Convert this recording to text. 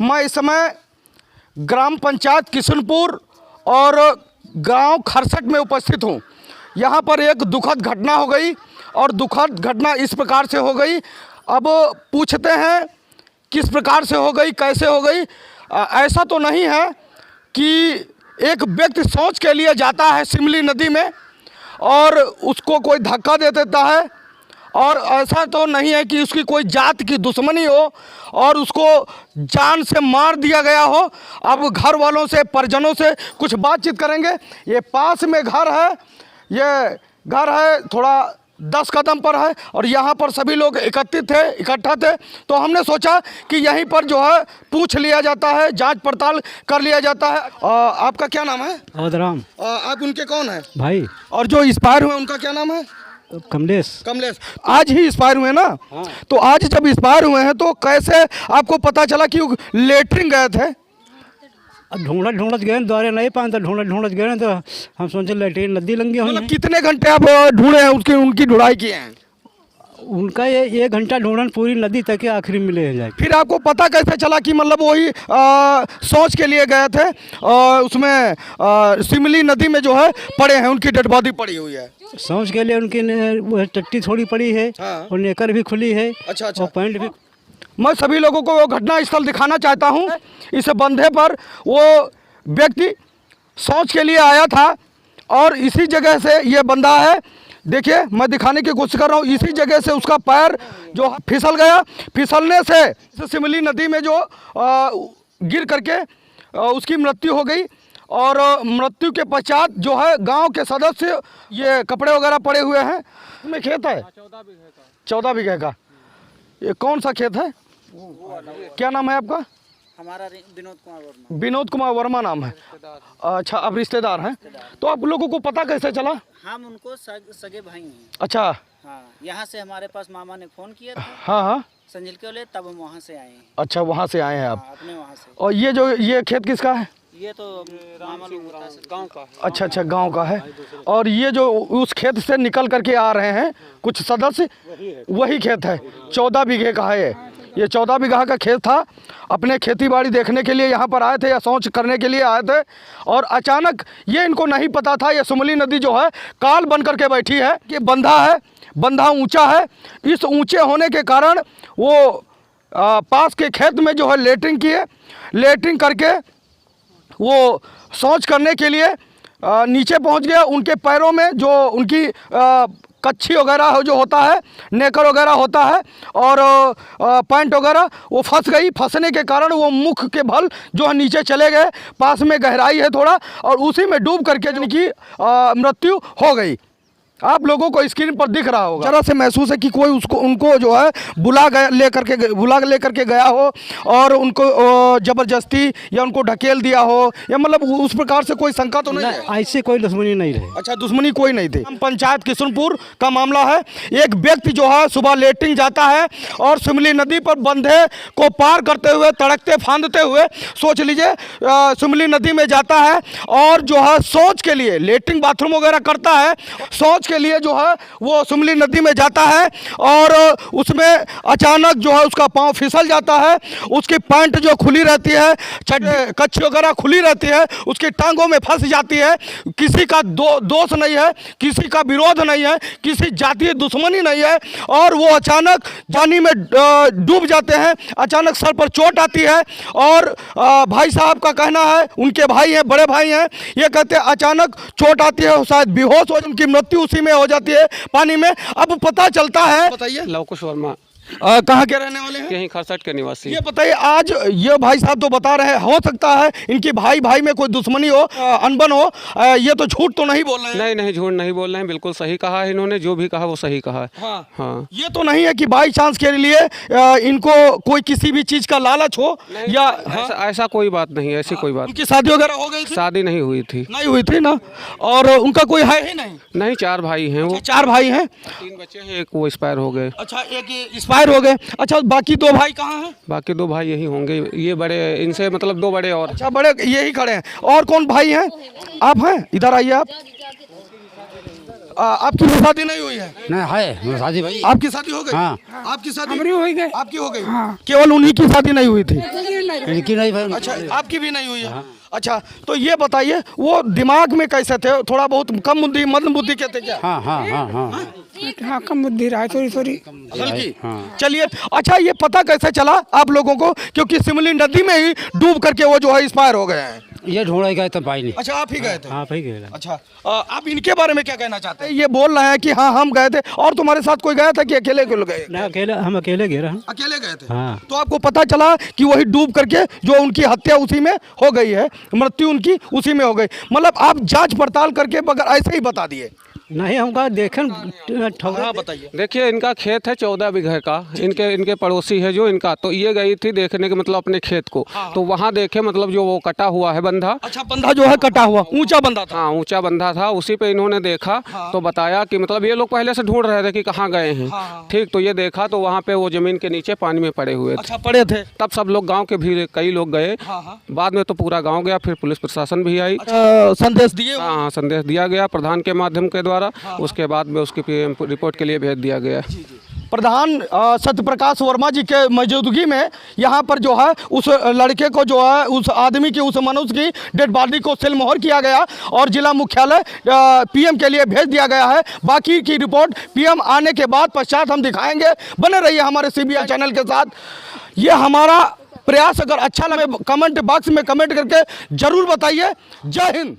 मैं इस समय ग्राम पंचायत किशनपुर और गांव खरसट में उपस्थित हूं। यहां पर एक दुखद घटना हो गई और दुखद घटना इस प्रकार से हो गई। अब पूछते हैं किस प्रकार से हो गई, कैसे हो गई। ऐसा तो नहीं है कि एक व्यक्ति शौच के लिए जाता है सिमली नदी में और उसको कोई धक्का दे देता है, और ऐसा तो नहीं है कि उसकी कोई जात की दुश्मनी हो और उसको जान से मार दिया गया हो। अब घर वालों से, परिजनों से कुछ बातचीत करेंगे। ये पास में घर है, ये घर है थोड़ा 10 कदम पर है और यहाँ पर सभी लोग इकट्ठा थे। तो हमने सोचा कि यहीं पर जो है पूछ लिया जाता है, जांच पड़ताल कर लिया जाता है। आपका क्या नाम है? अवधराम। आप उनके कौन है भाई? और जो एक्सपायर हुए उनका क्या नाम है? कमलेश। आज ही एक्सपायर हुए ना? हाँ। तो आज जब एक्सपायर हुए हैं तो कैसे आपको पता चला कि वो लेटरिन गए थे? ढूंढत गए, द्वारे नहीं पाए तो ढूंढत गए तो हम सोचे लेटरिन नदी लंगी हुई। मतलब कितने घंटे आप ढूंढे हैं, उनकी ढुलाई किए हैं? उनका ये 1 घंटा ढूंढन पूरी नदी तक आखिरी मिले हैं जाके। फिर आपको पता कैसे चला कि मतलब वही शौच के लिए गए थे और उसमें सिमली नदी में जो है पड़े हैं, उनकी डेड बॉडी पड़ी हुई है? शौच के लिए उनकी वो टट्टी थोड़ी पड़ी है। हाँ। और नेकर भी खुली है। अच्छा। और पैंट भी। मैं सभी लोगों को वो घटना स्थल दिखाना चाहता हूँ। इस बंधे पर वो व्यक्ति शौच के लिए आया था और इसी जगह से ये बंधा है। देखिए, मैं दिखाने की कोशिश कर रहा हूँ। इसी जगह से उसका पैर जो फिसल गया, फिसलने से सिमली नदी में जो गिर करके उसकी मृत्यु हो गई। और मृत्यु के पश्चात जो है गांव के सदस्य, ये कपड़े वगैरह पड़े हुए हैं। इसमें खेत है 14 बीघे का। ये कौन सा खेत है? क्या नाम है आपका? हमारा विनोद कुमार वर्मा नाम है। अच्छा, आप रिश्तेदार हैं? तो आप लोगों को पता कैसे चला? हम उनको सगे भाई हैं। अच्छा। हाँ, यहाँ से हमारे पास मामा ने फोन किया था। हाँ। संजिल के लिए, तब हम वहाँ से आए हैं। अच्छा, वहाँ से आए हैं आप? हाँ, अपने वहाँ से। और ये खेत किसका है? ये तो मामा गाँव का है। अच्छा, गांव का है। और ये जो उस खेत से निकल करके आ रहे हैं कुछ सदस्य, वही खेत है। 14 बीघे का है ये 14 बीघा का खेत था। अपने खेती बाड़ी देखने के लिए यहाँ पर आए थे या शौच करने के लिए आए थे, और अचानक ये इनको नहीं पता था ये सिमली नदी जो है काल बन करके बैठी है कि बंधा है, बंधा ऊंचा है। इस ऊंचे होने के कारण वो पास के खेत में जो है लेटरिंग किए। लेटरिंग करके वो शौच करने के लिए नीचे पहुंच गया। उनके पैरों में जो उनकी कच्छी वगैरह जो होता है, नेकर वगैरह होता है और पैंट वगैरह, वो फंस गई। फंसने के कारण वो मुख के बल जो है नीचे चले गए। पास में गहराई है थोड़ा, और उसी में डूब करके जिनकी मृत्यु हो गई। आप लोगों को स्क्रीन पर दिख रहा होगा। जरा से महसूस है कि कोई उनको जो है बुला लेकर के गया हो और उनको जबरदस्ती या उनको ढकेल दिया हो, या मतलब उस प्रकार से कोई शंका तो नहीं है? ऐसे कोई दुश्मनी नहीं रही। अच्छा, दुश्मनी कोई नहीं थी। पंचायत किशनपुर का मामला है। एक व्यक्ति जो है सुबह लेटरिंग जाता है और सिमली नदी पर बंधे को पार करते हुए, तड़कते फांदते हुए, सोच लीजिए सिमली नदी में जाता है और जो है शौच के लिए, लेटरिंग बाथरूम वगैरह करता है, शौच के लिए जो है वो सिमली नदी में जाता है और उसमें अचानक जो है उसका पांव फिसल जाता है। उसकी पैंट जो खुली रहती है, कच्छी वगैरह खुली रहती है, उसकी टांगों में फंस जाती है। किसी का दोष नहीं है, किसी का विरोध नहीं है, किसी जातीय दुश्मनी नहीं है, और वो अचानक पानी में डूब जाते हैं। अचानक सर पर चोट आती है और भाई साहब का कहना है, उनके भाई हैं, बड़े भाई हैं, ये कहते हैं अचानक चोट आती है, शायद बेहोश हो, उनकी मृत्यु उसी में हो जाती है पानी में। अब पता चलता है, बताइए। लवकुश वर्मा। कहाँ के रहने वाले हैं? यहीं खरसट के निवासी। ये बताइए, आज ये भाई साहब तो बता रहे हैं हो सकता है इनकी भाई में कोई दुश्मनी हो, अनबन हो, ये तो झूठ तो नहीं बोल रहे हैं? नहीं, झूठ नहीं बोल रहे हैं, बिल्कुल सही कहा है इन्होंने। जो भी कहा वो सही कहा है। हाँ। ये तो नहीं है कि बाई चांस के लिए इनको कोई किसी भी चीज का लालच हो, या ऐसा कोई बात नहीं है। ऐसी कोई बात। उनकी शादी वगैरह हो गई थी? शादी नहीं हुई थी। नहीं हुई थी ना? और उनका कोई है ही नहीं? 4 भाई हैं वो। 4 भाई हैं? 3 बच्चे हैं, एक वो एक्सपायर हो गए। अच्छा, एक एक्सपायर हो गए। अच्छा, बाकी 2 भाई कहाँ हैं? बाकी 2 भाई यही होंगे। ये बड़े, इनसे मतलब 2 बड़े और। अच्छा, बड़े यही खड़े हैं। और कौन भाई हैं? आप हैं? इधर आइए आप। आपकी शादी नहीं हुई है? नहीं है शादी भाई। आपकी शादी हो गई? हाँ। आपकी शादी हमारी हो गई। आपकी हो गई? केवल उन्हीं की शादी नहीं हुई थी? इनकी नहीं भाई। अच्छा, आपकी भी नहीं हुई है? अच्छा, तो ये बताइए वो दिमाग में कैसे थे? थोड़ा बहुत कम बुद्धि, मंद बुद्धि के थे क्या? हाँ हाँ हाँ हाँ हाँ, कम बुद्धि रहा है थोड़ी थोड़ी। हल्की? हाँ। चलिए, अच्छा ये पता कैसे चला आप लोगों को? क्योंकि सिमली नदी में ही डूब करके वो जो है एक्सपायर हो गए हैं। ये ढूंढा गया तो पाई नहीं। अच्छा, आप ही गए थे? हाँ भाई गया। अच्छा, आप इनके बारे में क्या कहना चाहते हैं? ये बोल रहे हैं कि हाँ हम गए थे, और तुम्हारे साथ कोई गया था कि अकेले क्यों गए? ना अकेले, हम अकेले गए रहे। अकेले गए थे? हाँ। तो आपको पता चला कि वही डूब करके जो उनकी हत्या उसी में हो गई है, मृत्यु उनकी उसी में हो गई। मतलब आप जांच पड़ताल करके बगैर ऐसे ही बता दिए? नहीं हमका देखे ठौरा। बताइए। देखिए इनका खेत है 14 बीघे का, इनके पड़ोसी है जो इनका, तो ये गई थी देखने के मतलब अपने खेत को, तो वहाँ देखे मतलब जो वो कटा हुआ है बंधा। अच्छा, बंधा जो है कटा हुआ, ऊंचा बंधा था? हाँ ऊंचा बंधा था, उसी पे इन्होंने देखा तो बताया कि मतलब ये लोग पहले से ढूंढ रहे थे कि कहाँ गए हैं। ठीक, तो ये देखा तो वहाँ पे वो जमीन के नीचे पानी में पड़े हुए थे। अच्छा, पड़े थे? तब सब लोग गाँव के भी कई लोग गए, बाद में तो पूरा गाँव गया, फिर पुलिस प्रशासन भी आई। संदेश दिए? हाँ, संदेश दिया गया प्रधान के माध्यम के द्वारा, उसके बाद में उसकी रिपोर्ट के लिए भेज दिया गया। प्रधान सत्यप्रकाश वर्मा जी के मौजूदगी में यहाँ पर जो है उस लड़के को जो है उस आदमी की, उस मनुष्य की डेड बॉडी को सीलमोहर किया गया और जिला मुख्यालय पीएम के लिए भेज दिया गया है। बाकी की रिपोर्ट पीएम आने के बाद पश्चात हम दिखाएंगे। बने रहिए हमारे CBI चैनल के साथ। ये हमारा प्रयास अगर अच्छा लगे कमेंट बॉक्स में कमेंट करके जरूर बताइए। जय हिंद।